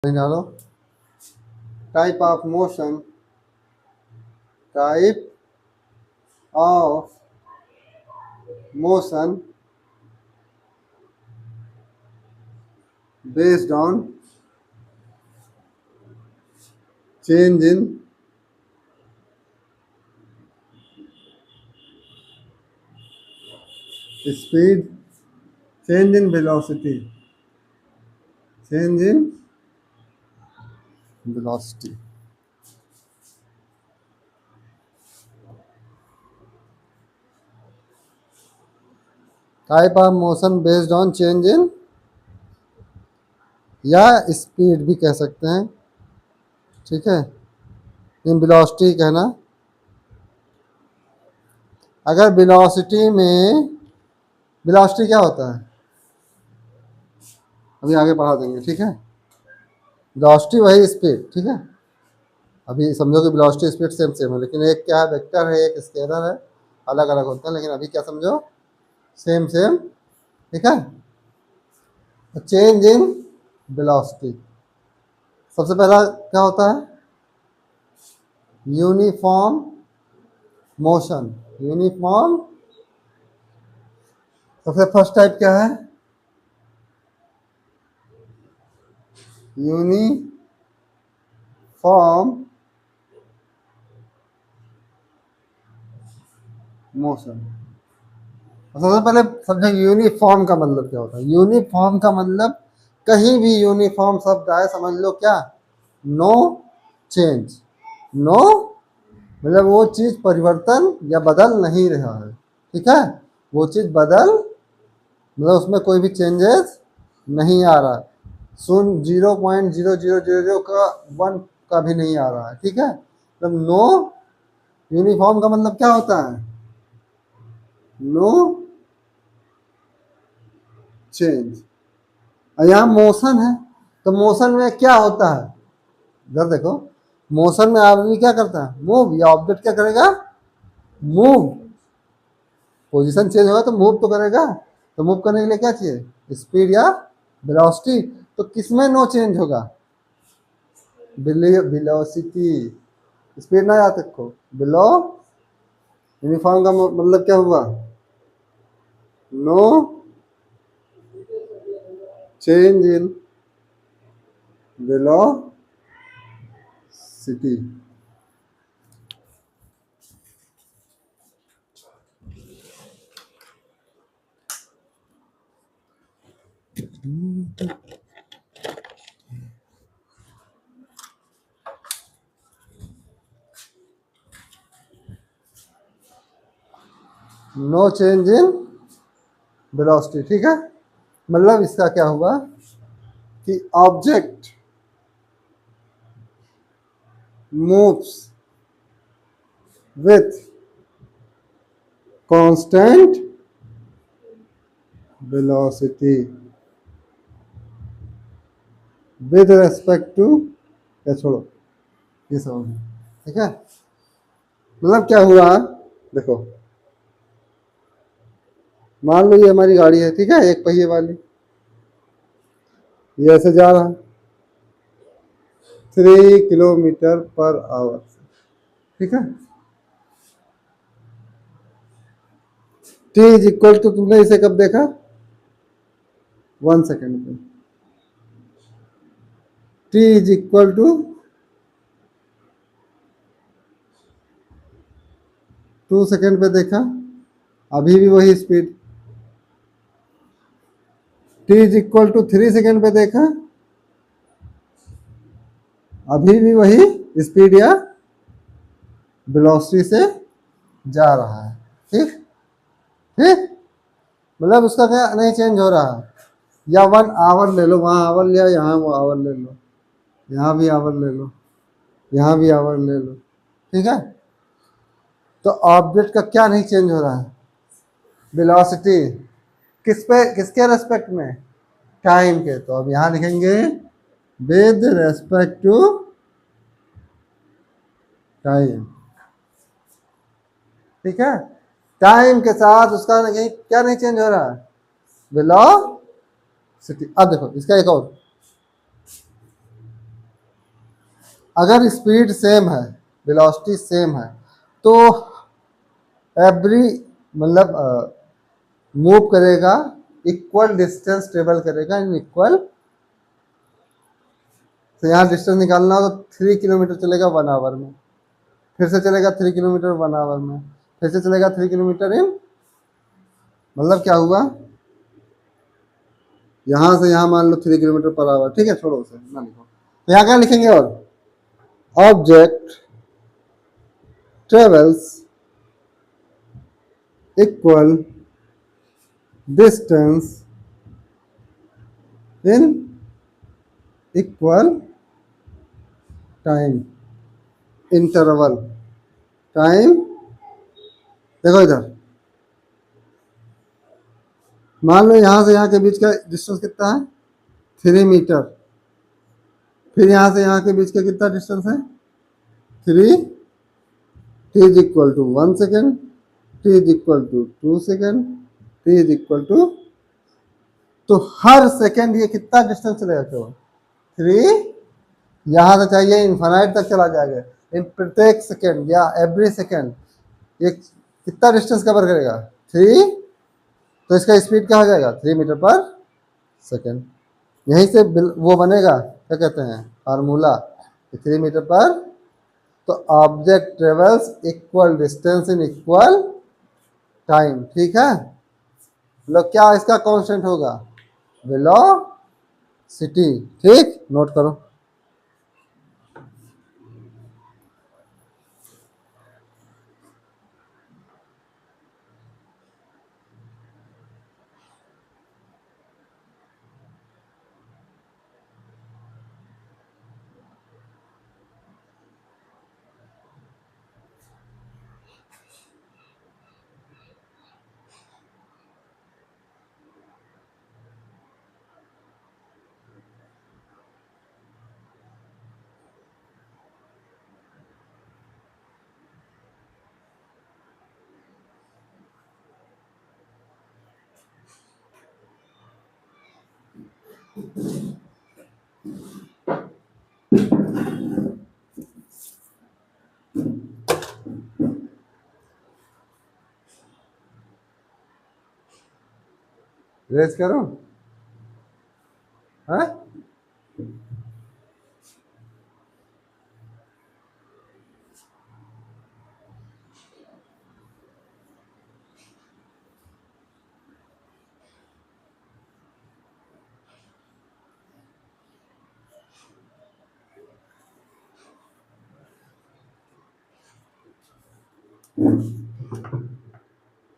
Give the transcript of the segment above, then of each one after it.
डालो। Type of motion, type of motion based on change in speed, change in velocity, change in velocity. Type of motion based on change in, या speed भी कह सकते हैं, ठीक है, in velocity कहना। अगर वेलोसिटी में, वेलोसिटी क्या होता है अभी आगे पढ़ा देंगे, ठीक है। वेलोसिटी वही स्पीड, ठीक है। अभी समझो कि वेलोसिटी स्पीड सेम सेम है, लेकिन एक क्या है, वेक्टर है, एक स्केलर है, अलग अलग होते हैं, लेकिन अभी क्या समझो, सेम सेम, ठीक है। चेंज इन वेलोसिटी, सबसे पहला क्या होता है, यूनिफॉर्म मोशन। यूनिफॉर्म, सबसे फर्स्ट टाइप क्या है, यूनिफॉर्म मोशन। सबसे पहले समझो यूनिफॉर्म का मतलब क्या होता है। यूनिफॉर्म का मतलब कहीं भी यूनिफॉर्म शब्द आए समझ लो क्या, नो चेंज। नो मतलब वो चीज परिवर्तन या बदल नहीं रहा है, ठीक है। वो चीज बदल, मतलब उसमें कोई भी चेंजेस नहीं आ रहा है। 0.0000 का 1 का भी नहीं आ रहा है, ठीक है। मतलब नो, यूनिफॉर्म का मतलब क्या होता है, नो चेंज। यहाँ मोशन है, तो मोशन में क्या होता है, इधर देखो, मोशन में आदमी क्या करता है, मूव, या ऑब्जेक्ट क्या करेगा, मूव। पोजीशन चेंज होगा तो मूव तो करेगा, तो मूव करने के लिए क्या चाहिए, स्पीड या वेलोसिटी। तो किसमें नो चेंज होगा, वेलोसिटी। स्पीड ना याद रखो, बिलो, यूनिफॉर्म का मतलब क्या हुआ, no change in velocity. No change in velocity, ठीक है। मतलब इसका क्या हुआ कि object moves with constant velocity with respect to, या छोड़ो ये सब, ठीक है। मतलब क्या हुआ, देखो मान लो ये हमारी गाड़ी है, ठीक है, एक पहिए वाली, ये ऐसे जा रहा है 3 किलोमीटर पर आवर, ठीक है। टी इज इक्वल टू, तुमने इसे कब देखा, 1 सेकेंड पे। T is equal to 2 second पे देखा, अभी भी वही speed. T is equal to 3 second पे देखा, अभी भी वही स्पीड या वेलोसिटी से जा रहा है, ठीक ठीक। मतलब उसका क्या नहीं चेंज हो रहा है। या 1 आवर ले लो, वहाँ आवर लिया, यहाँ वो आवर ले लो, यहाँ भी आवर ले लो, यहाँ भी आवर ले लो, ठीक है। तो ऑब्जेक्ट का क्या नहीं चेंज हो रहा है, वेलोसिटी। किस पे, किसके रेस्पेक्ट में, टाइम के। तो अब यहाँ लिखेंगे विद रेस्पेक्ट टू टाइम, ठीक है। टाइम के साथ उसका नहीं, क्या नहीं चेंज हो रहा है, वेलोसिटी। अब देखो इसका एक और, अगर स्पीड सेम है, वेलोसिटी सेम है, तो एवरी मतलब मूव करेगा, इक्वल डिस्टेंस ट्रेवल करेगा इन इक्वल। तो यहाँ डिस्टेंस निकालना हो तो 3 किलोमीटर चलेगा 1 आवर में, फिर से चलेगा 3 किलोमीटर 1 आवर में, फिर से चलेगा 3 किलोमीटर इन, मतलब क्या हुआ, यहाँ से यहाँ मान लो 3 किलोमीटर पर आवर, ठीक है, छोड़ो उसे ना लिखो। तो यहाँ क्या लिखेंगे, और object travels equal distance in equal time interval. Time देखो इधर, मान लो यहाँ से यहाँ के बीच का डिस्टेंस कितना है, 3 मीटर। फिर यहाँ से यहाँ के बीच का कितना डिस्टेंस है, 3, t is equal to 1 second, t is equal to 2 second, t is equal to, तो हर सेकेंड ये कितना डिस्टेंस चलेगा, केवल 3, यहाँ से चाहिए इन्फानाइट तक चला जाएगा, इन प्रत्येक सेकेंड या एवरी सेकेंड ये कितना डिस्टेंस कवर करेगा, 3, तो इसका स्पीड क्या हो जाएगा, 3 मीटर पर सेकेंड। यहीं से वो बनेगा, क्या कहते हैं फार्मूला, 3 मीटर पर, तो object travels equal distance in equal time, ठीक है। मतलब क्या इसका कांस्टेंट होगा, वेलोसिटी, ठीक, नोट करो। रेज करो, हाँ,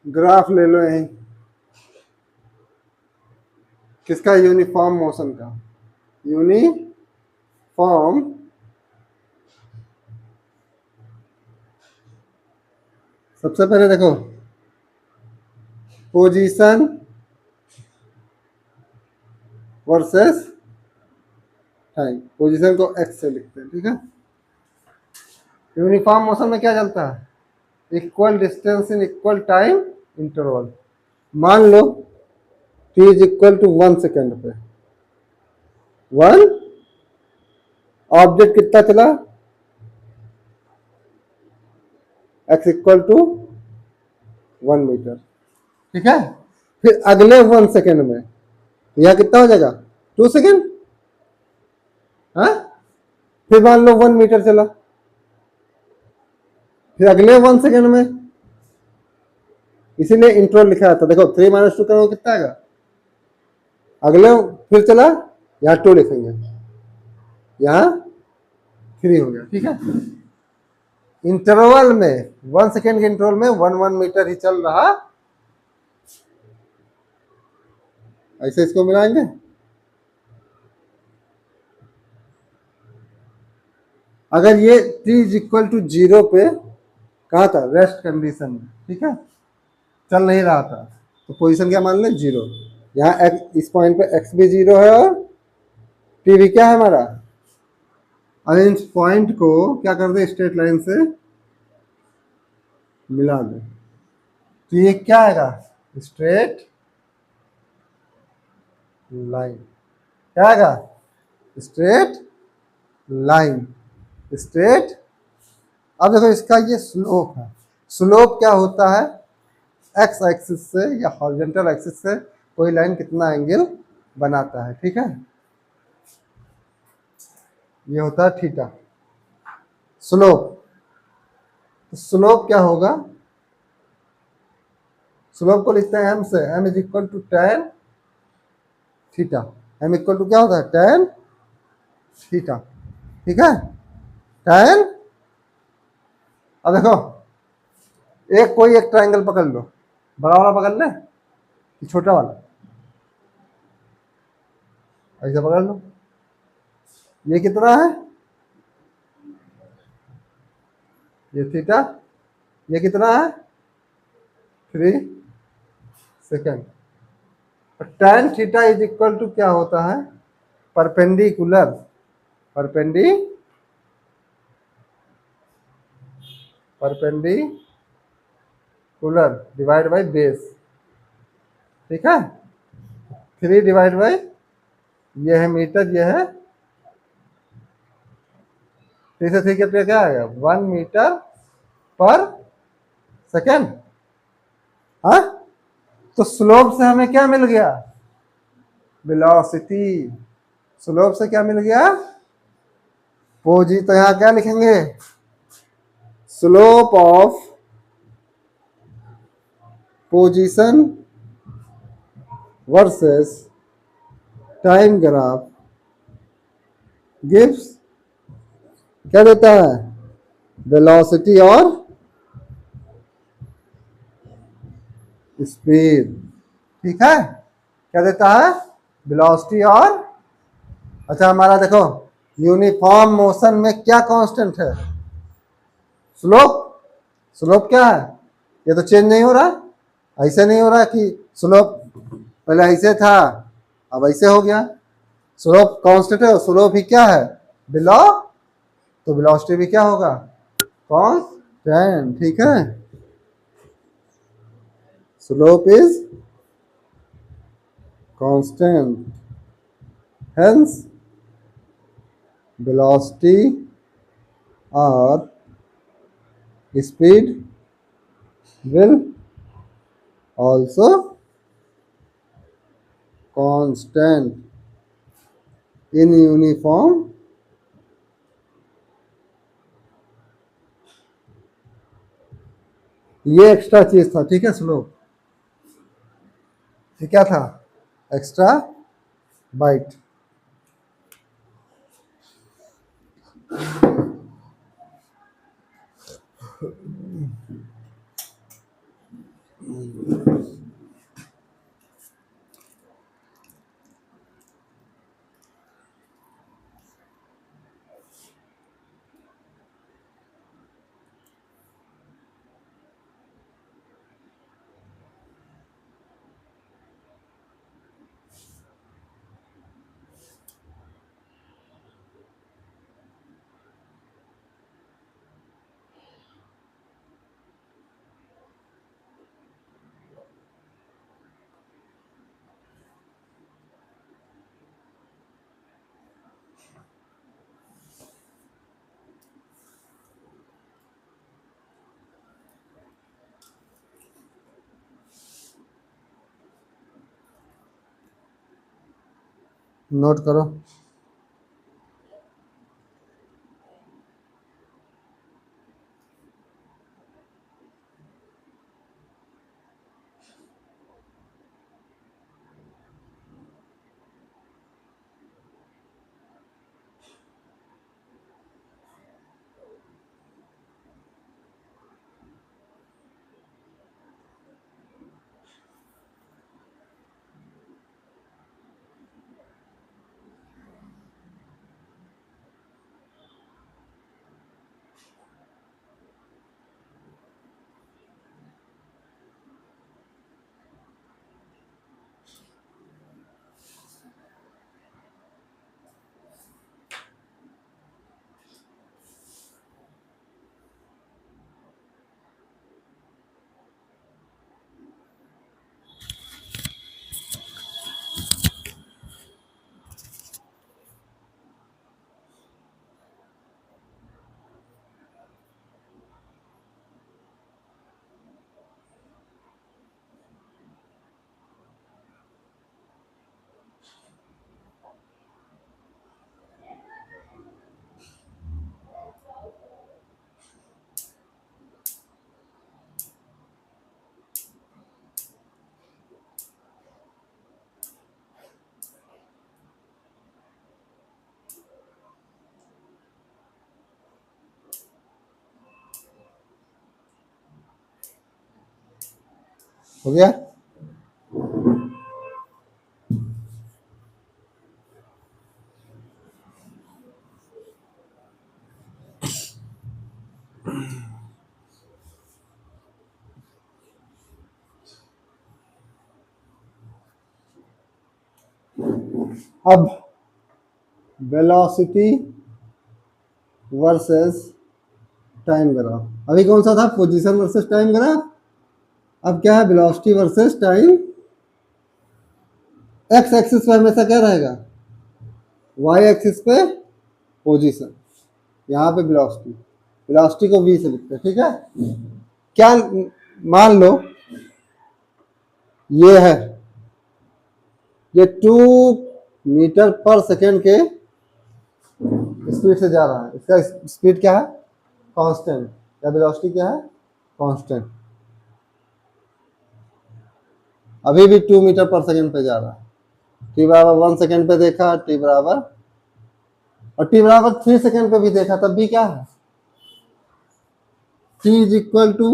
ग्राफ ले लो यहीं, किसका, यूनिफॉर्म मोशन का, यूनिफॉर्म सबसे पहले देखो पोजीशन वर्सेस टाइम, पोजीशन को एक्स से लिखते हैं, ठीक है। यूनिफॉर्म मोशन में क्या चलता है, equal distance in equal time interval. मान लो t is equal to 1 second पे, 1, ऑब्जेक्ट कितना चला, x इक्वल टू 1 मीटर, ठीक है। फिर अगले 1 सेकेंड में यह कितना हो जाएगा, 2 सेकेंड, हाँ, फिर मान लो 1 मीटर चला, फिर अगले 1 सेकेंड में, इसीलिए इंटरवल लिखा था, देखो 3 - 2 करोगे कितना आएगा, अगले फिर चला, यहाँ 2 लिखेंगे, यहाँ 3 हो गया, ठीक है। इंटरवल में 1 सेकेंड के इंटरवल में 1 मीटर ही चल रहा, ऐसे इसको मिलाएंगे, अगर ये t इज इक्वल टू 0 पे कहा था, रेस्ट कंडीशन में, ठीक है, चल नहीं रहा था, तो पोजीशन क्या मान लें, 0। यहाँ इस पॉइंट पे x भी 0 है और t भी क्या है हमारा। अब इन पॉइंट को क्या कर दे, स्ट्रेट लाइन से मिला दे, तो ये क्या आएगा, स्ट्रेट लाइन, क्या आएगा, स्ट्रेट लाइन, स्ट्रेट। अब देखो इसका ये स्लोप है। स्लोप क्या होता है, एक्स एक्सिस से या हॉरिजॉन्टल एक्सिस से कोई लाइन कितना एंगल बनाता है, ठीक है। ये होता है थीटा। स्लोप, तो स्लोप क्या होगा, स्लोप को लिखते हैं एम से, M is equal to tan theta. M equal to क्या होता है, टेन थीटा, ठीक है। टेन, अब देखो एक कोई एक ट्रायंगल पकड़ लो, बड़ा वाला पकड़ ले कि छोटा वाला, ऐसे पकड़ लो। ये कितना है, ये थीटा, ये कितना है 3 second. Tan theta is equal to क्या होता है, perpendicular, perpendicular divide by base, ठीक है। 3 डिवाइड बाई, ये है मीटर, ये है 3 से 3 कितना क्या आएगा, 1 मीटर पर सेकेंड। हाँ, तो स्लोप से हमें क्या मिल गया, वेलोसिटी। स्लोप से क्या मिल गया, तो यहां क्या लिखेंगे, slope of position versus time graph gives, क्या देता है, वेलोसिटी और स्पीड, ठीक है। क्या देता है, वेलोसिटी और, अच्छा हमारा देखो यूनिफॉर्म मोशन में क्या कांस्टेंट है, स्लोप। स्लोप क्या है, ये तो चेंज नहीं हो रहा, ऐसे नहीं हो रहा कि स्लोप पहले ऐसे था अब ऐसे हो गया, स्लोप कांस्टेंट है, स्लोप ही क्या है, बिलो, तो वेलोसिटी भी क्या होगा, कांस्टेंट, ठीक है। Slope is constant, hence velocity और speed will also constant in uniform ये एक्स्ट्रा चीज था, ठीक है। स्लोप ये क्या था, एक्स्ट्रा बाइट। नोट करो, हो गया। अब वेलोसिटी वर्सेस टाइम ग्राफ, अभी कौन सा था, पोजीशन वर्सेस टाइम ग्राफ। अब क्या है, velocity versus time. X axis पे हमेशा क्या रहेगा, वाई एक्सिस पे पोजीशन, यहाँ पे वेलोसिटी, वेलोसिटी को वी से लिखते हैं, ठीक है। क्या, मान लो ये है, ये 2 मीटर पर सेकेंड के स्पीड से जा रहा है, इसका स्पीड क्या है, कांस्टेंट, या वेलोसिटी क्या है, कांस्टेंट। अभी भी 2 मीटर पर सेकेंड पे जा रहा है, टी बराबर 1 सेकेंड पे देखा, टी बराबर, और टी बराबर 3 सेकेंड पे भी देखा, तब भी क्या है, T is equal to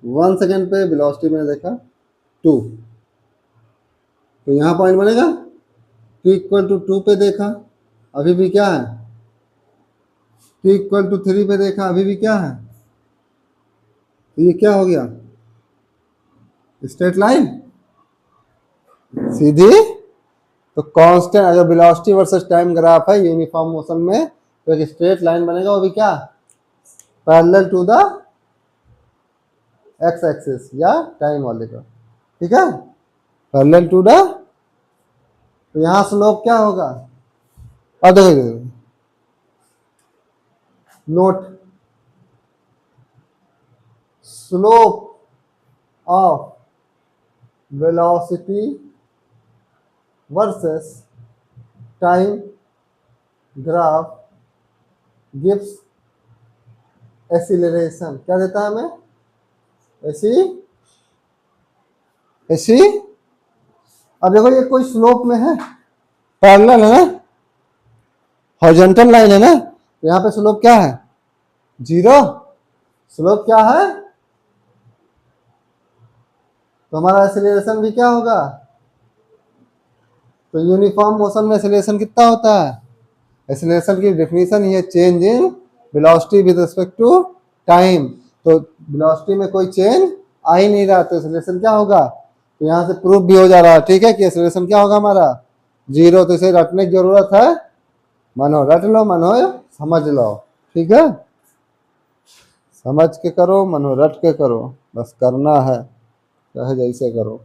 1 second पे वेलोसिटी मैंने देखा 2, तो यहाँ पॉइंट बनेगा। टी इक्वल टू 2 पे देखा, अभी भी क्या है, टी इक्वल टू 3 पे देखा, अभी भी क्या है, तो ये क्या हो गया, स्ट्रेट लाइन सीधी। तो कांस्टेंट, अगर वेलोसिटी वर्सेस टाइम ग्राफ है यूनिफॉर्म मोशन में, तो एक स्ट्रेट लाइन बनेगा, वो भी क्या, parallel to the X axis या टाइम वाले का, ठीक है, पैरेलल टू द। तो यहाँ स्लोप क्या होगा, और देखिए note, slope of velocity versus time graph gives acceleration, क्या देता है हमें, ऐसी ऐसी। अब देखो ये कोई स्लोप में है, पैरेलल है ना, हॉरिजॉन्टल लाइन है ना, तो यहाँ पे स्लोप क्या है, 0। स्लोप क्या है, तो हमारा एक्सीलरेशन भी क्या होगा, तो यूनिफॉर्म मोशन में एक्सीलरेशन कितना होता है, एक्सीलरेशन की डेफिनेशन ही है change in velocity with respect to time. तो वेलोसिटी में कोई चेंज आ ही नहीं रहा, तो एक्सीलरेशन क्या होगा, तो यहाँ से प्रूफ भी हो जा रहा है, ठीक है, कि एक्सीलरेशन क्या होगा हमारा 0। तो इसे रटने की जरूरत है, मानो रट लो, मानो समझ लो, ठीक है, समझ के करो, मानो रट के करो, बस करना है, चाहे जैसे करो।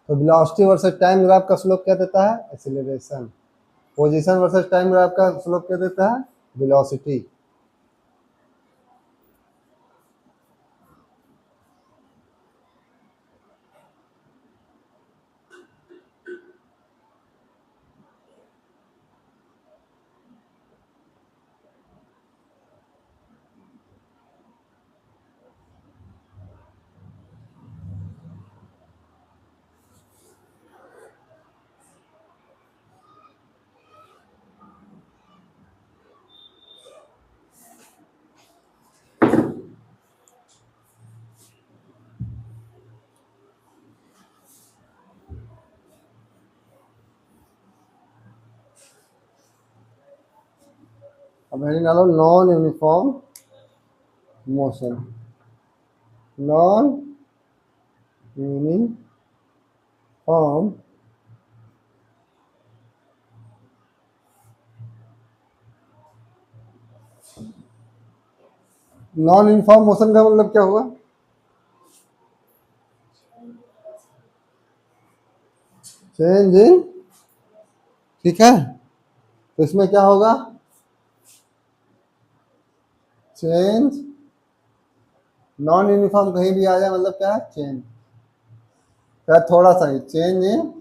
तो वेलोसिटी वर्सेस टाइम ग्राफ का स्लोप क्या देता है, acceleration. Position versus time graph का स्लोप क्या देता है, वेलोसिटी। अब हेडिंग डालो, non uniform motion, non uniform non uniform motion का मतलब क्या हुआ? चेंज इन, ठीक है, तो इसमें क्या होगा? चेंज, नॉन यूनिफॉर्म कहीं भी आ जाए मतलब क्या है? चेंज, क्या थोड़ा सा ही, change in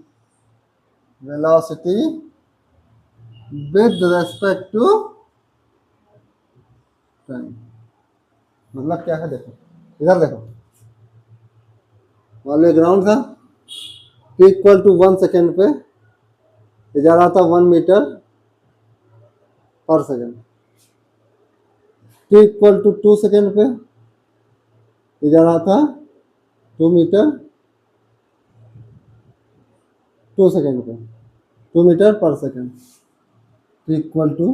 velocity with respect to time. मतलब क्या है? देखो इधर देखो, मान लो ग्राउंड था, T इक्वल टू 1 सेकेंड पे ये जा रहा था 1 metre per second. T equal to 2 second पे ये जा रहा था 2 मीटर 2 सेकेंड पे, 2 metre per second. T equal to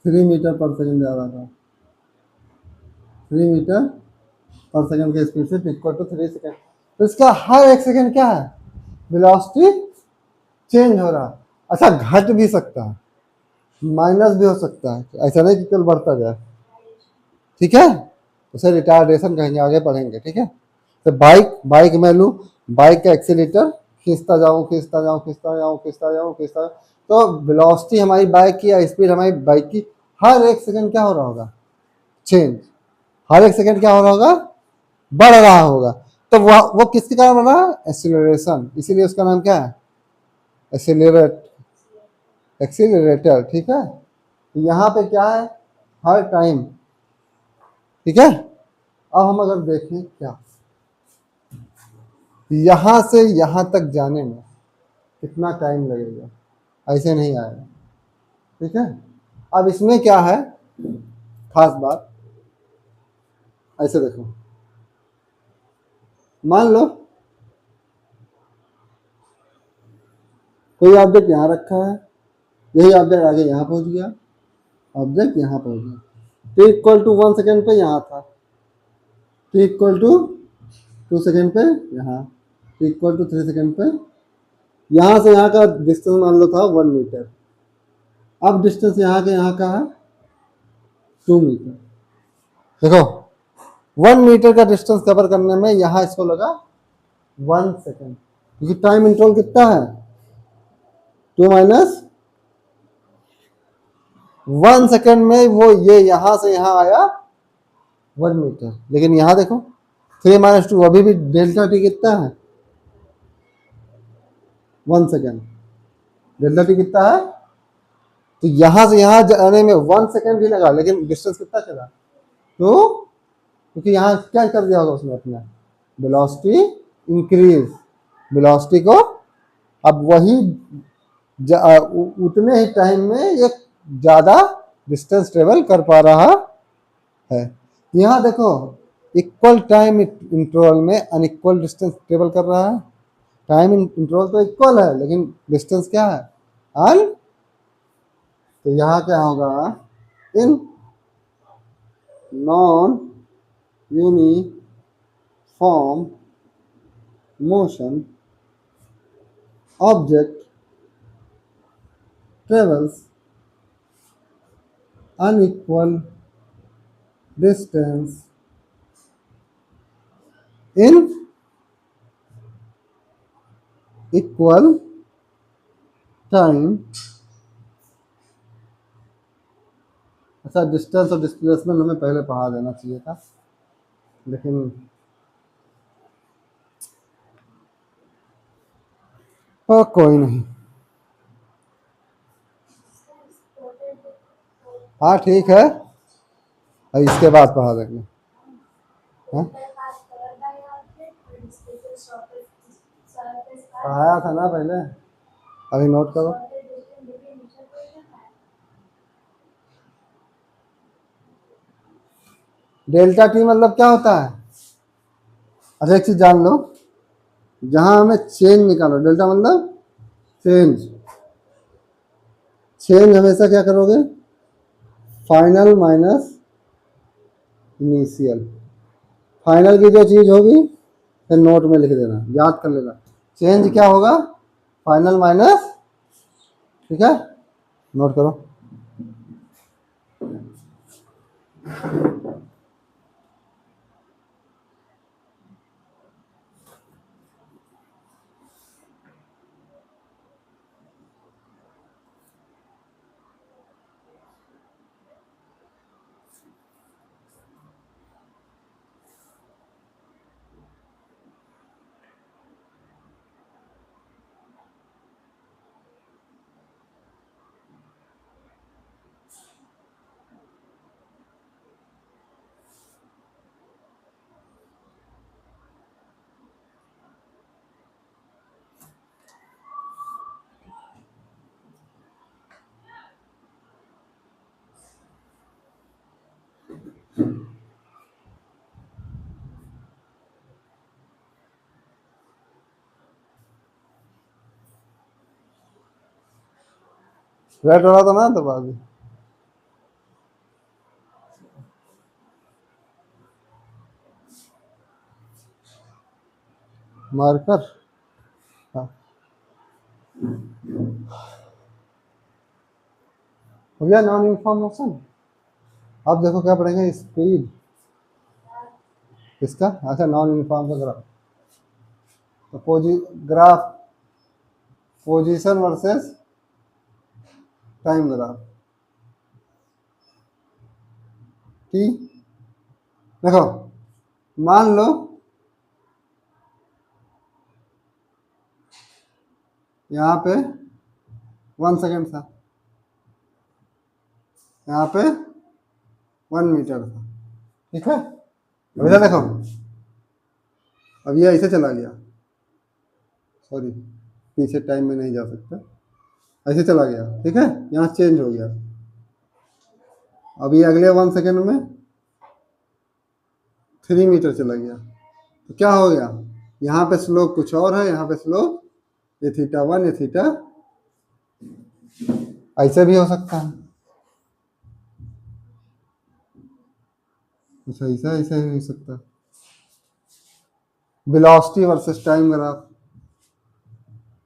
3 metre per second जा रहा था, 3 मीटर पर सेकेंड के स्पीड से T इक्वल टू 3 सेकेंड। तो इसका हर 1 सेकेंड क्या है? वेलोसिटी चेंज हो रहा। अच्छा, घट भी सकता है, माइनस भी हो सकता है, ऐसा नहीं कि कल बढ़ता जाए, ठीक है, उसे रिटार्डेशन कहेंगे, आगे पढ़ेंगे, ठीक है। तो बाइक बाइक में लूँ, बाइक का एक्सीलेटर खींचता जाऊँ खींचता जाऊँ खींचता जाऊँ खींचता जाऊँ खींचता जाऊँ, तो वेलोसिटी हमारी बाइक की या स्पीड हमारी बाइक की हर 1 सेकेंड क्या हो रहा होगा? चेंज। हर 1 सेकेंड क्या हो रहा होगा? बढ़ रहा होगा। तो वो किसके कारण बढ़ रहा है? एक्सीलरेशन, इसीलिए उसका नाम क्या है? एक्सीलरेट, एक्सीलरेटर, ठीक है। यहाँ पे क्या है? हर टाइम, ठीक है। अब हम अगर देखें क्या, यहां से यहां तक जाने में कितना टाइम लगेगा, ऐसे नहीं आएगा, ठीक है। अब इसमें क्या है खास बात, ऐसे देखो, मान लो कोई ऑब्जेक्ट यहाँ रखा है, यही ऑब्जेक्ट आगे यहाँ पहुंच गया, ऑब्जेक्ट यहाँ पहुंच गया, T इक्वल टू 1 सेकेंड पे यहाँ था, T इक्वल टू 2 सेकेंड पे यहाँ, T इक्वल टू 3 सेकेंड पे, यहाँ से यहाँ का डिस्टेंस मान लो था 1 मीटर। अब डिस्टेंस यहाँ के यहाँ का है 2 मीटर। देखो 1 मीटर का डिस्टेंस कवर करने में यहाँ इसको लगा 1 सेकेंड, क्योंकि टाइम इंटरवल कितना है? 2 - 1 सेकेंड में वो ये यहाँ से यहाँ आया 1 मीटर। लेकिन यहाँ देखो 3 - 2, अभी भी डेल्टा टी कितना है? 1 सेकेंड। डेल्टा टी कितना है? तो यहाँ से यहाँ जाने में 1 सेकेंड भी लगा, लेकिन डिस्टेंस कितना चला? तो क्योंकि यहाँ क्या कर दिया होगा उसने, अपना वेलोसिटी इंक्रीज, वेलोसिटी को अब वही उतने ही टाइम में एक ज़्यादा डिस्टेंस ट्रेवल कर पा रहा है। यहाँ देखो इक्वल टाइम इंटरवल में अनइक्वल डिस्टेंस ट्रेवल कर रहा है। टाइम इंटरवल तो इक्वल है, लेकिन डिस्टेंस क्या है? अन। तो यहाँ क्या होगा? In non uniform motion object travels unequal distance in equal time। अच्छा, डिस्टेंस और डिस्प्लेसमेंट हमें पहले पढ़ा देना चाहिए था, लेकिन कोई नहीं। हाँ ठीक है, इसके बाद पढ़ा देंगे। हाँ? पढ़ाया था ना पहले, अभी नोट करो। डेल्टा टी मतलब क्या होता है? अच्छा एक चीज जान लो, जहां हमें चेंज निकालो, डेल्टा मतलब चेंज। चेंज हमेशा क्या करोगे? Final minus initial. फाइनल की जो चीज होगी फिर नोट में लिख देना, याद कर लेना। चेंज क्या होगा? फाइनल माइनस, ठीक है, नोट करो। रेड हो रहा था ना तो बाद मार्कर। हाँ हो गया नॉन यूनिफॉर्म मोशन। अब देखो क्या पढ़ेंगे, स्पीड किसका, अच्छा नॉन यूनिफॉर्म का ग्राफ। तो graph position versus time graph. ठीक, देखो मान लो यहाँ पे 1 सेकेंड था, यहाँ पे 1 मीटर था, ठीक है। अब इधर देखो, अब ये ऐसे चला गया, सॉरी पीछे टाइम में नहीं जा सकता, ऐसे चला गया, ठीक है, यहाँ चेंज हो गया। अब ये अगले 1 सेकेंड में 3 मीटर चला गया, तो क्या हो गया, यहाँ पे स्लोप कुछ और है, यहाँ पे स्लोप ये θ1 ये थीटा, ऐसे भी हो सकता है, अच्छा ऐसा ऐसा भी हो सकता है। वेलोसिटी वर्सेस टाइम ग्राफ,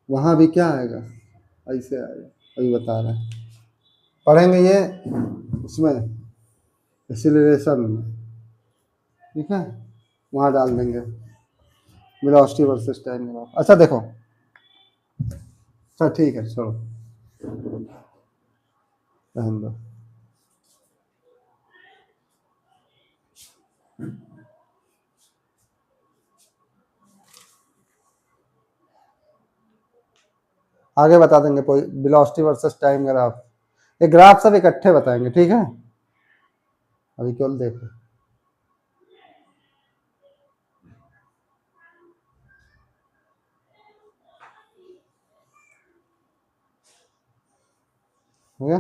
वहाँ भी क्या आएगा, ऐसे आएगा, अभी बता रहे हैं, पढ़ेंगे ये उसमें एक्सीलरेशन में, ठीक है, वहाँ डाल देंगे वेलोसिटी वर्सेस टाइम ग्राफ। अच्छा देखो, अच्छा ठीक है चलो रहने दो। आगे बता देंगे वेलोसिटी वर्सेस टाइम ग्राफ, ये ग्राफ सब इकट्ठे बताएंगे, ठीक है, अभी केवल देखो। हो गया,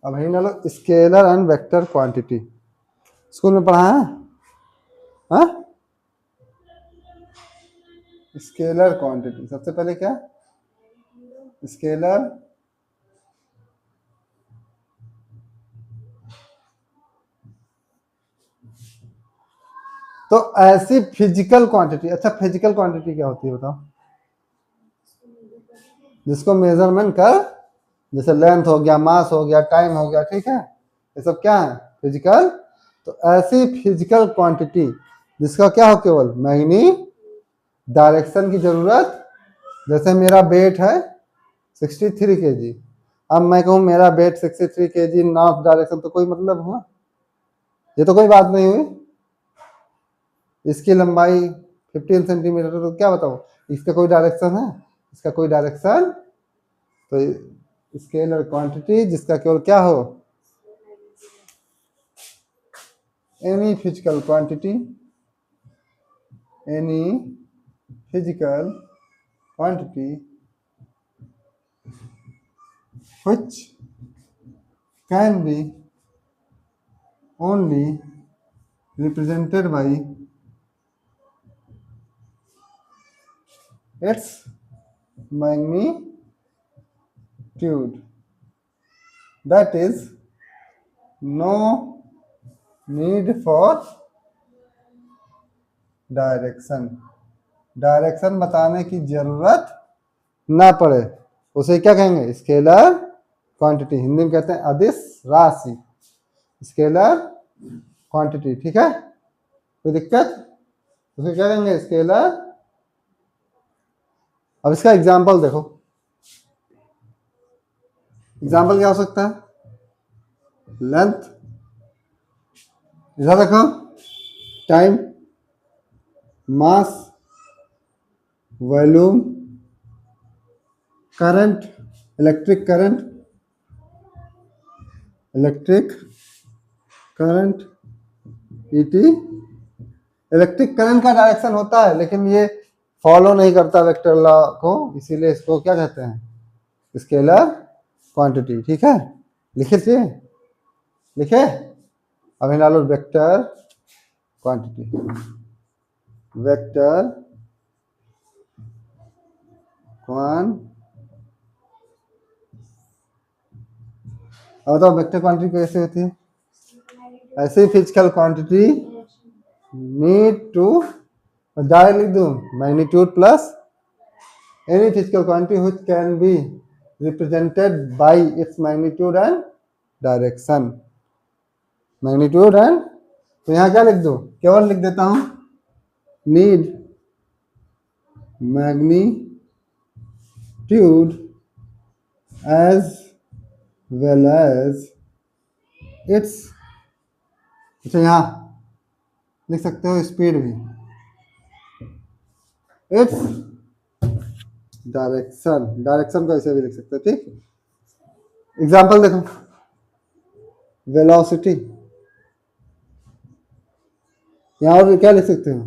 अब यही ना लो, scalar and vector quantity school में पढ़ा है, हाँ, स्केलर क्वांटिटी सबसे पहले क्या, स्केलर तो ऐसी फिजिकल क्वांटिटी, अच्छा फिजिकल क्वांटिटी क्या होती है बताओ, जिसको मेजरमेंट कर, जैसे लेंथ हो गया, मास हो गया, टाइम हो गया, ठीक है, ये सब क्या है फिजिकल। तो ऐसी फिजिकल क्वांटिटी जिसका क्या हो, केवल मैग्नी डायरेक्शन की जरूरत, जैसे मेरा वेट है 63 kg, अब मैं कहूँ मेरा वेट 63 kg नॉर्थ डायरेक्शन, तो कोई मतलब हुआ, ये तो कोई बात नहीं हुई। इसकी लंबाई 15 सेंटीमीटर, तो क्या बताओ, इसका कोई डायरेक्शन है, इसका कोई डायरेक्शन, तो स्केलर क्वांटिटी जिसका केवल क्या हो, any physical quantity, any physical quantity which can be only represented by its magnitude, that is no need for direction, direction बताने की जरूरत ना पड़े, उसे क्या कहेंगे, स्केलर क्वांटिटी, हिंदी में कहते हैं अदिश राशि, स्केलर क्वांटिटी, ठीक है, कोई दिक्कत, उसे क्या कहेंगे स्केलर। अब इसका एग्जाम्पल देखो, एग्जाम्पल क्या हो सकता है, लेंथ, इधर देखो time, mass, volume, current, electric current, ईटी, इलेक्ट्रिक करंट का डायरेक्शन होता है लेकिन ये फॉलो नहीं करता वेक्टर लॉ को, इसीलिए इसको क्या कहते हैं, स्केलर क्वांटिटी, ठीक है, लिखे थे, लिखे, अब डालो वेक्टर क्वांटिटी, वेक्टर अब बताओ वेक्टर क्वांटिटी कैसे होती है? ऐसे ही physical quantity need to, direct लिख दूं magnitude plus any physical quantity which can be represented by its magnitude and direction, magnitude and, तो यहाँ क्या लिख दो, केवल लिख देता हूं need magnitude as well as its, अच्छा यहाँ लिख सकते हो स्पीड भी, its डायरेक्शन, डायरेक्शन को ऐसे भी लिख सकते हो, ठीक। एग्जाम्पल देखो, वेलोसिटी, यहां और क्या लिख सकते हो,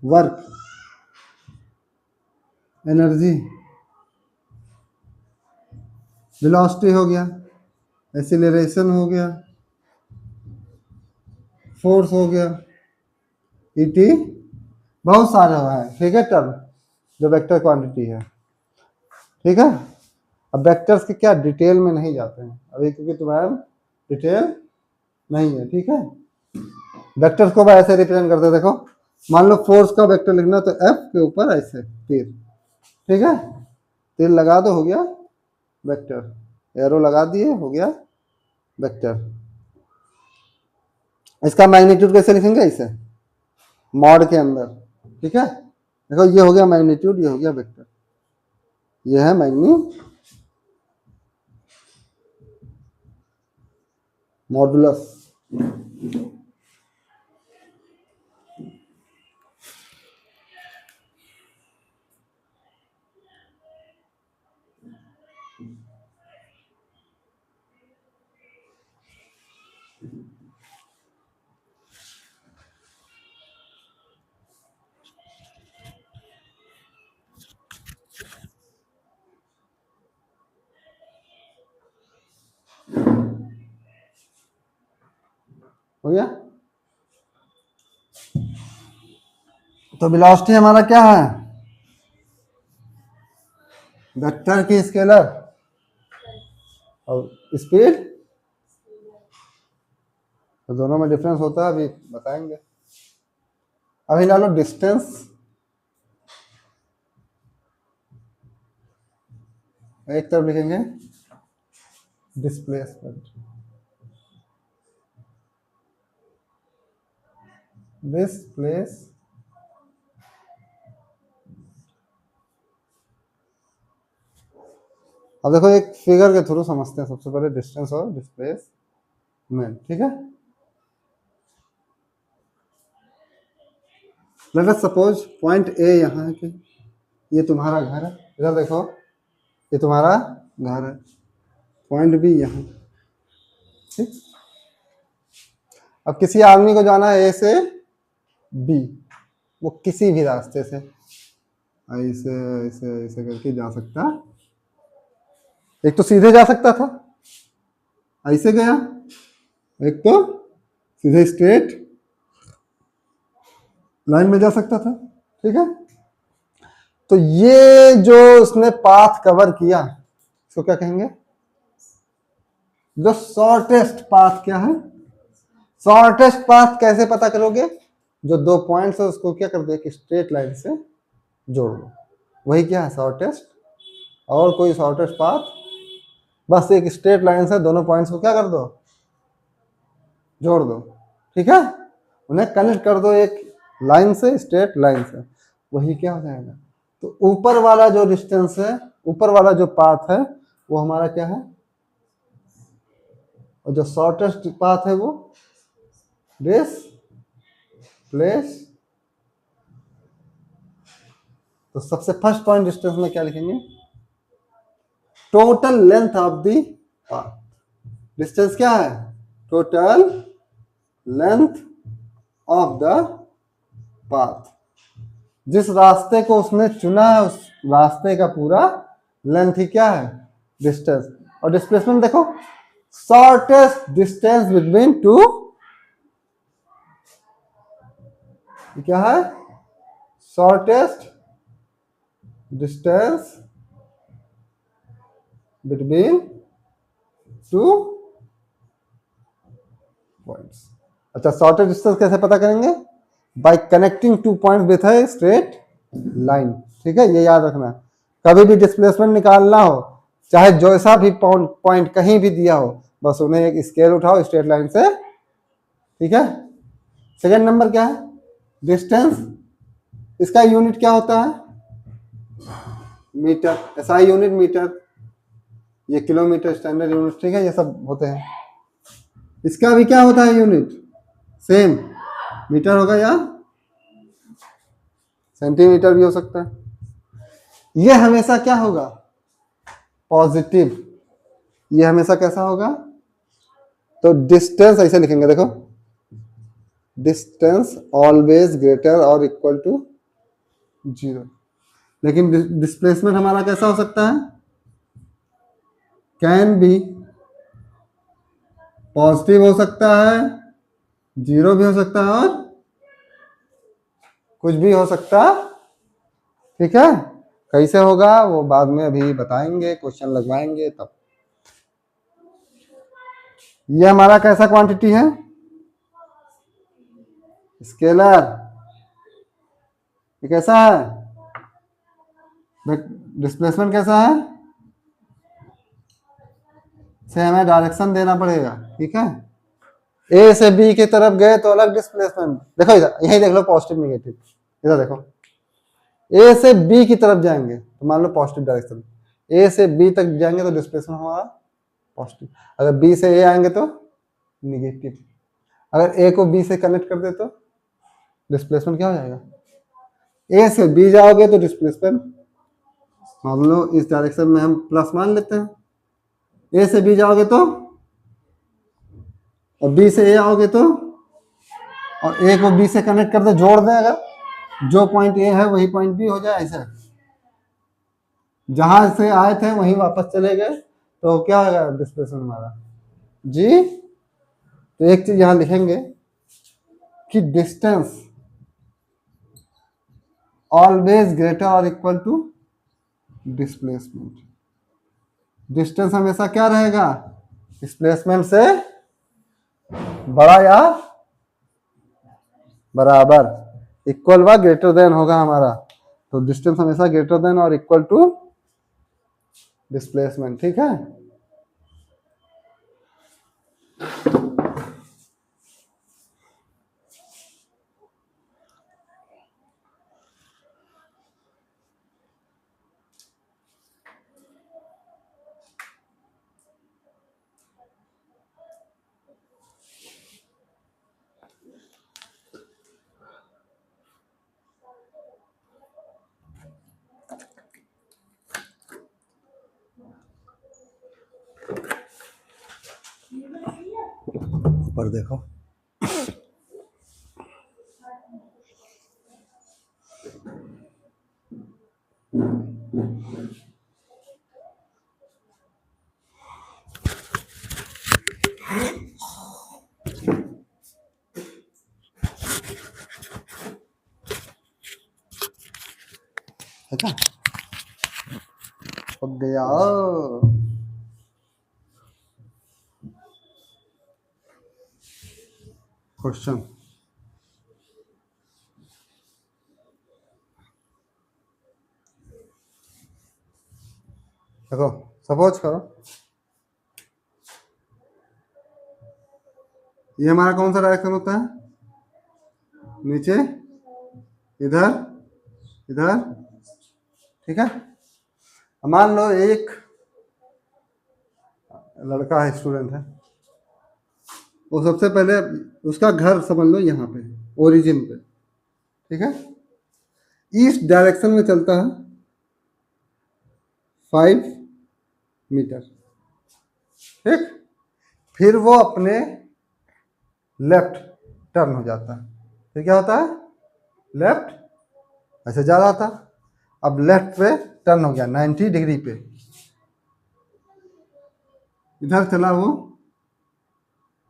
वर्क, एनर्जी, वेलोसिटी हो गया, एक्सीलरेशन हो गया, फोर्स हो गया, ईटी, बहुत सारे है, ठीक है, टर्म जो वेक्टर क्वांटिटी है, ठीक है। अब वेक्टर्स के क्या डिटेल में नहीं जाते हैं अभी, क्योंकि तुम्हारा डिटेल नहीं है, ठीक है। वेक्टर्स को ऐसे रिप्रेजेंट करते हैं, देखो मान लो फोर्स का वेक्टर लिखना तो एफ के ऊपर ऐसे तीर, ठीक है, तीर लगा दो, हो गया वेक्टर, एरो लगा दिए, हो गया वेक्टर। इसका मैग्नीट्यूड कैसे लिखेंगे, इसे मॉड के अंदर, ठीक है। देखो ये हो गया मैग्नीट्यूड, ये हो गया वेक्टर, ये है मॉडुलस। हो गया। तो वेलोसिटी हमारा क्या है, वेक्टर की स्केलर, और स्पीड, तो दोनों में डिफरेंस होता है, अभी बताएंगे। अभी ला लो डिस्टेंस, एक तरफ लिखेंगे डिस्प्लेसमेंट, डिस्प्लेस, अब देखो एक फिगर के थ्रू समझते हैं सबसे पहले डिस्टेंस और डिस्प्लेसमेंट, ठीक है। Let us suppose point A यहाँ है कि ये तुम्हारा घर है, इधर देखो ये तुम्हारा घर है, पॉइंट बी यहाँ, ठीक। अब किसी आदमी को जाना है ए से बी, वो किसी भी रास्ते से ऐसे ऐसे ऐसे करके जा सकता, एक तो सीधे जा सकता था, ऐसे गया, एक तो सीधे स्ट्रेट लाइन में जा सकता था, ठीक है। तो ये जो उसने पाथ कवर किया, इसको क्या कहेंगे, जो शॉर्टेस्ट पाथ क्या है, शॉर्टेस्ट पाथ कैसे पता करोगे, जो दो पॉइंट्स है उसको क्या कर दो, एक स्ट्रेट लाइन से जोड़ दो, वही क्या है शॉर्टेस्ट, और कोई शॉर्टेस्ट पाथ, बस एक स्ट्रेट लाइन से दोनों पॉइंट्स को क्या कर दो, जोड़ दो, ठीक है, उन्हें कनेक्ट कर दो एक लाइन से, स्ट्रेट लाइन से, वही क्या हो जाएगा। तो ऊपर वाला जो डिस्टेंस है, ऊपर वाला जो पाथ है वो हमारा क्या है, और जो शॉर्टेस्ट पाथ है वो डिस्प्लेस। तो सबसे फर्स्ट पॉइंट डिस्टेंस में क्या लिखेंगे, total length of the path, distance क्या है, total length of the path, जिस रास्ते को उसने चुना है उस रास्ते का पूरा लेंथ ही क्या है, डिस्टेंस। और डिस्प्लेसमेंट देखो, शॉर्टेस्ट डिस्टेंस बिटवीन टू ये क्या है? Shortest distance between two points. अच्छा, शॉर्टेस्ट डिस्टेंस कैसे पता करेंगे? Bye connecting two point with a straight line. ठीक है, ये याद रखना। कभी भी डिस्प्लेसमेंट निकालना हो, चाहे जैसा भी पॉइंट कहीं भी दिया हो, बस उन्हें एक स्केल उठाओ स्ट्रेट लाइन से। ठीक है। सेकेंड नंबर क्या है? डिस्टेंस। इसका यूनिट क्या होता है? मीटर। एसआई यूनिट मीटर, ये किलोमीटर स्टैंडर्ड यूनिट। ठीक है, ये सब होते हैं। इसका भी क्या होता है यूनिट? सेम मीटर होगा या सेंटीमीटर भी हो सकता है। ये हमेशा क्या होगा? पॉजिटिव। ये हमेशा कैसा होगा? तो डिस्टेंस ऐसे लिखेंगे, देखो, डिस्टेंस ऑलवेज ग्रेटर और इक्वल टू 0। लेकिन डिस्प्लेसमेंट हमारा कैसा हो सकता है? कैन बी पॉजिटिव हो सकता है, 0 भी हो सकता है, और कुछ भी हो सकता। ठीक है। कैसे होगा वो बाद में अभी बताएंगे, क्वेश्चन लगवाएंगे तब। ये हमारा कैसा क्वांटिटी है? स्केलर। ये कैसा है? डिस्प्लेसमेंट कैसा है? से हमें डायरेक्शन देना पड़ेगा। ठीक है। ए से बी की तरफ गए तो अलग डिस्प्लेसमेंट। देखो इधर, यही देख लो, पॉजिटिव नेगेटिव। इधर देखो, ए से बी की तरफ जाएंगे तो मान लो पॉजिटिव डायरेक्शन, ए से बी तक जाएंगे तो डिस्प्लेसमेंट हमारा पॉजिटिव। अगर बी से ए आएंगे तो निगेटिव। अगर ए को बी से कनेक्ट कर दे तो डिस्प्लेसमेंट क्या हो जाएगा? ए से बी जाओगे तो डिस्प्लेसमेंट, मान लो इस डायरेक्शन में हम प्लस मान लेते हैं। ए से बी जाओगे तो, और बी से ए आओगे तो, और ए को बी से कनेक्ट कर दे, जोड़ दें, अगर जो पॉइंट ए है वही पॉइंट बी हो जाए, ऐसा जहां से आए थे वहीं वापस चले गए तो क्या होगा डिस्प्लेसमेंट हमारा? जी। तो एक चीज यहां लिखेंगे कि डिस्टेंस ऑलवेज ग्रेटर और इक्वल टू डिस्प्लेसमेंट। डिस्टेंस हमेशा क्या रहेगा? डिस्प्लेसमेंट से बड़ा या बराबर, इक्वल व ग्रेटर देन होगा हमारा। तो डिस्टेंस हमेशा ग्रेटर देन और इक्वल टू डिस्प्लेसमेंट। ठीक है। ऊपर देखो, अच्छा हो गया। क्वेश्चन देखो, सपोज करो ये हमारा कौन सा डायरेक्शन होता है? नीचे, इधर, इधर। ठीक है। मान लो एक लड़का है, स्टूडेंट है, वो सबसे पहले उसका घर समझ लो यहाँ पे, ओरिजिन पे। ठीक है। ईस्ट डायरेक्शन में चलता है 5 मीटर। ठीक। फिर वो अपने लेफ्ट टर्न हो जाता है। फिर क्या होता है? लेफ्ट ऐसे जा रहा था, अब लेफ्ट पे टर्न हो गया 90 डिग्री पे, इधर चला वो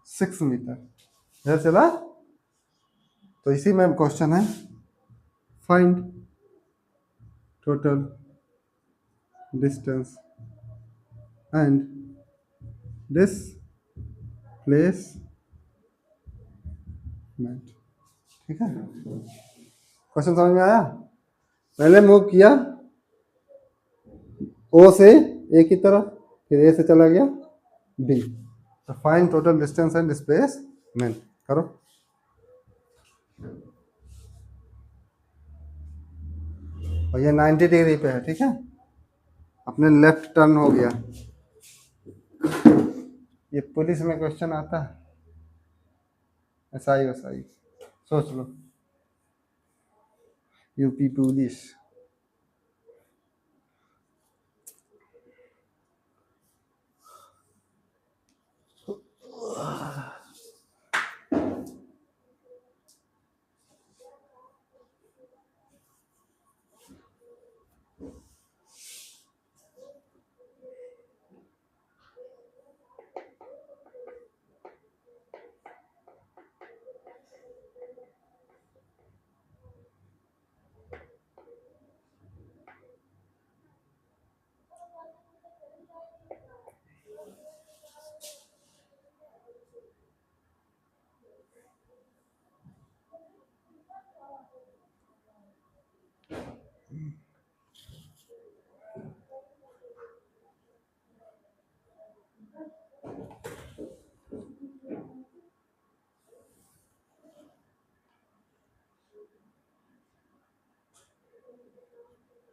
6 मीटर, इधर चला तो इसी में क्वेश्चन है, find total distance and displacement. ठीक है, क्वेश्चन समझ में आया? पहले मूव किया ओ से ए की तरफ, फिर ए से चला गया बी। तो find total distance and displacement करो। और ये 90 डिग्री पे है, ठीक है, अपने लेफ्ट टर्न हो गया। ये पुलिस में क्वेश्चन आता है, ऐसा ही वैसा ही, सोच लो, यूपी पुलिस।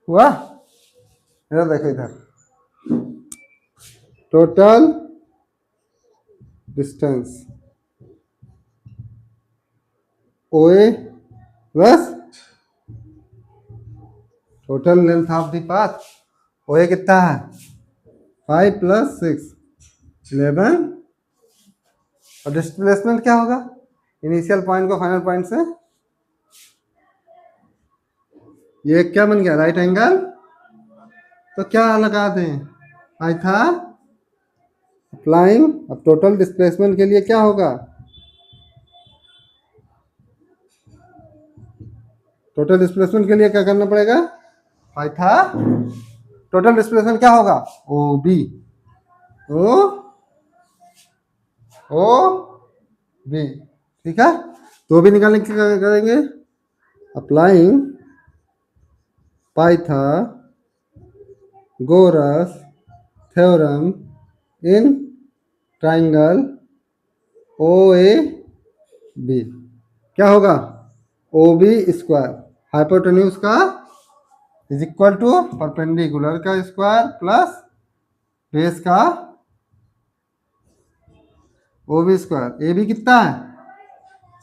हुआ? इधर देखो, इधर total distance O A plus total length of the path. O A कितना है? 5 + 6 11। और डिस्प्लेसमेंट क्या होगा? इनिशियल पॉइंट को फाइनल पॉइंट से, ये क्या बन गया? Right angle. तो क्या लगा दें? पाइथा अप्लाइंग। अब टोटल डिस्प्लेसमेंट के लिए क्या होगा? टोटल डिस्प्लेसमेंट के लिए क्या करना पड़ेगा? पाइथा टोटल डिस्प्लेसमेंट क्या होगा? O B, O B. ठीक है, तो भी निकालने की क्या करेंगे? Applying Pythagoras theorem in triangle O A B. क्या होगा? ओ बी स्क्वायर हाइपोटेन्यूज का इज इक्वल टू परपेंडिकुलर का स्क्वायर प्लस बेस का O B square. A B कितना है?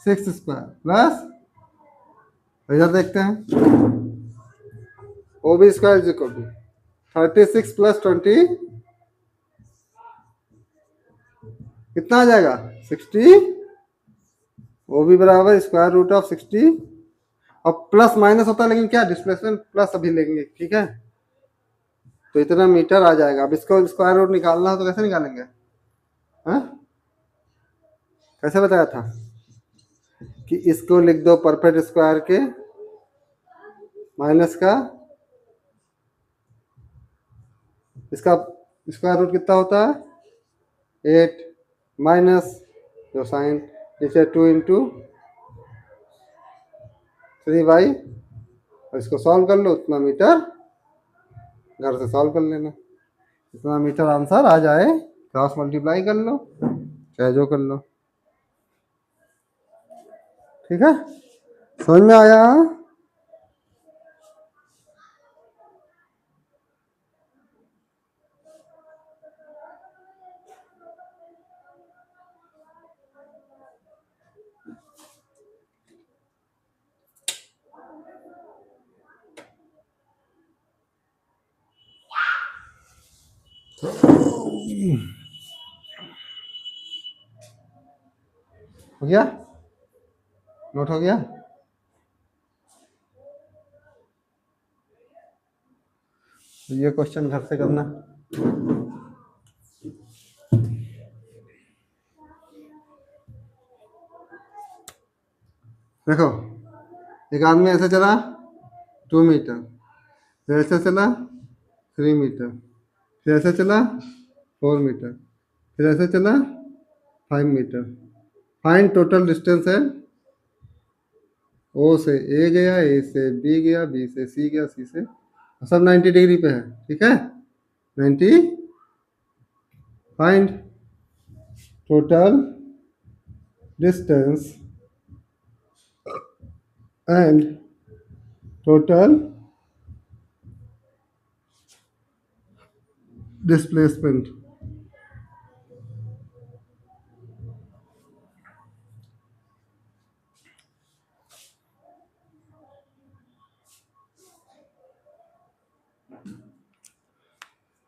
6 स्क्वायर प्लस, इधर देखते हैं, O B square is equal to 36 + 20 कितना आ जाएगा? 60। ओ बी बराबर स्क्वायर रूट ऑफ 60। और प्लस माइनस होता है, लेकिन क्या डिस्प्लेसमेंट प्लस अभी लेंगे, ठीक है, तो इतना मीटर आ जाएगा। अब इसको स्क्वायर रूट निकालना हो तो कैसे निकालेंगे? हाँ, कैसे बताया था कि इसको लिख दो परफेक्ट स्क्वायर के माइनस का, इसका स्क्वायर रूट कितना होता है? 8 माइनस जो साइन नीचे 2 × 3/, और इसको सॉल्व कर लो, उतना मीटर घर से सॉल्व कर लेना, इतना मीटर आंसर आ जाए, क्रॉस मल्टीप्लाई कर लो चाहे जो कर लो। ठीक है, समझ में आया? हो गया? नोट हो गया? तो ये क्वेश्चन घर से करना। देखो, एक आदमी ऐसे चला 2 मीटर, फिर ऐसे चला 3 मीटर, फिर ऐसे चला 4 मीटर, फिर ऐसे चला 5 मीटर। फाइंड टोटल डिस्टेंस है, ओ से ए गया, ए से बी गया, बी से सी गया, सी से, सब 90 डिग्री पे है, ठीक है। 90, find total distance and total displacement.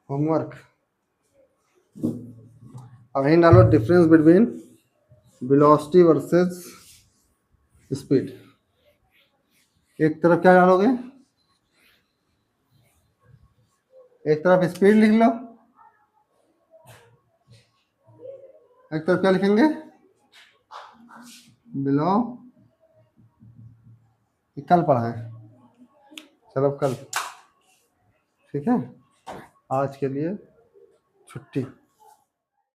Homework, अब यहीं डालो difference between velocity versus speed. एक तरफ क्या डालोगे, एक तरफ स्पीड लिख लो, एक तरफ क्या लिखेंगे, बिलो, कल पढ़ा है, चलो कल, ठीक है। आज के लिए छुट्टी।